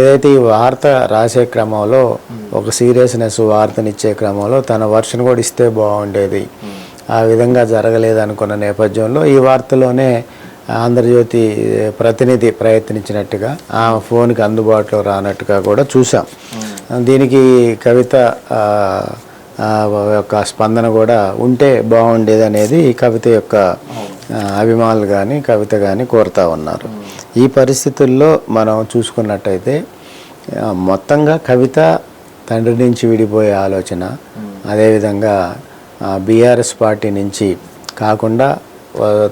ఏదైతే ఈ వార్త రాసే క్రమంలో ఒక సీరియస్నెస్ వార్తనిచ్చే క్రమంలో తన వర్షన్ కూడా ఇస్తే బాగుండేది, ఆ విధంగా జరగలేదు అనుకున్న నేపథ్యంలో ఈ వార్తలోనే ఆంధ్రజ్యోతి ప్రతినిధి ప్రయత్నించినట్టుగా ఆ ఫోన్కి అందుబాటులో రానట్టుగా కూడా చూసాం. దీనికి కవిత యొక్క స్పందన కూడా ఉంటే బాగుండేది అనేది కవిత యొక్క అభిమానులు కానీ కవిత కానీ కోరుతూ ఉన్నారు. ఈ పరిస్థితుల్లో మనం చూసుకున్నట్టయితే మొత్తంగా కవిత తండ్రి నుంచి విడిపోయే ఆలోచన, అదేవిధంగా బీఆర్ఎస్ పార్టీ నుంచి కాకుండా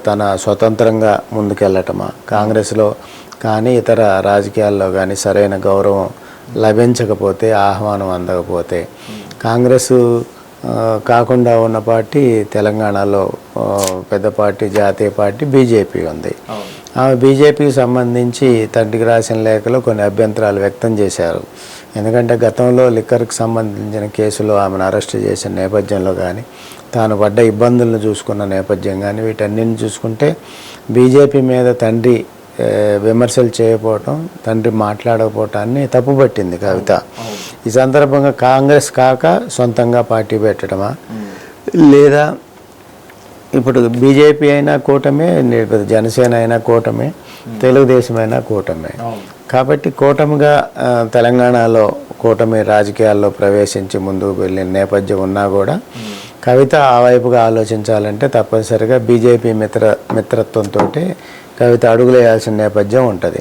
తన స్వతంత్రంగా ముందుకెళ్ళటమా, కాంగ్రెస్లో కానీ ఇతర రాజకీయాల్లో కానీ సరైన గౌరవం లభించకపోతే, ఆహ్వానం అందకపోతే, కాంగ్రెస్ కాకుండా ఉన్న పార్టీ తెలంగాణలో పెద్ద పార్టీ జాతీయ పార్టీ బీజేపీ ఉంది. ఆమె బీజేపీకి సంబంధించి తండ్రికి రాసిన లేఖలో కొన్ని అభ్యంతరాలు వ్యక్తం చేశారు. ఎందుకంటే గతంలో లిక్కర్కి సంబంధించిన కేసులో ఆమెను అరెస్ట్ చేసిన నేపథ్యంలో కానీ, తాను పడ్డ ఇబ్బందులను చూసుకున్న నేపథ్యం కానీ, వీటన్నిటిని చూసుకుంటే బీజేపీ మీద తండ్రి విమర్శలు చేయకపోవటం, తండ్రి మాట్లాడకపోవటాన్ని తప్పుపట్టింది కవిత. ఈ సందర్భంగా కాంగ్రెస్ కాక సొంతంగా పార్టీ పెట్టడమా, లేదా ఇప్పుడు బీజేపీ అయినా కూటమే, జనసేన అయినా కూటమే, తెలుగుదేశం అయినా కూటమే. కాబట్టి కూటమిగా తెలంగాణలో కూటమి రాజకీయాల్లో ప్రవేశించి ముందుకు వెళ్ళిన నేపథ్యం ఉన్నా కూడా కవిత ఆ వైపుగా ఆలోచించాలంటే తప్పనిసరిగా బీజేపీ మిత్రత్వంతో కవిత అడుగులేయాల్సిన నేపథ్యం ఉంటుంది.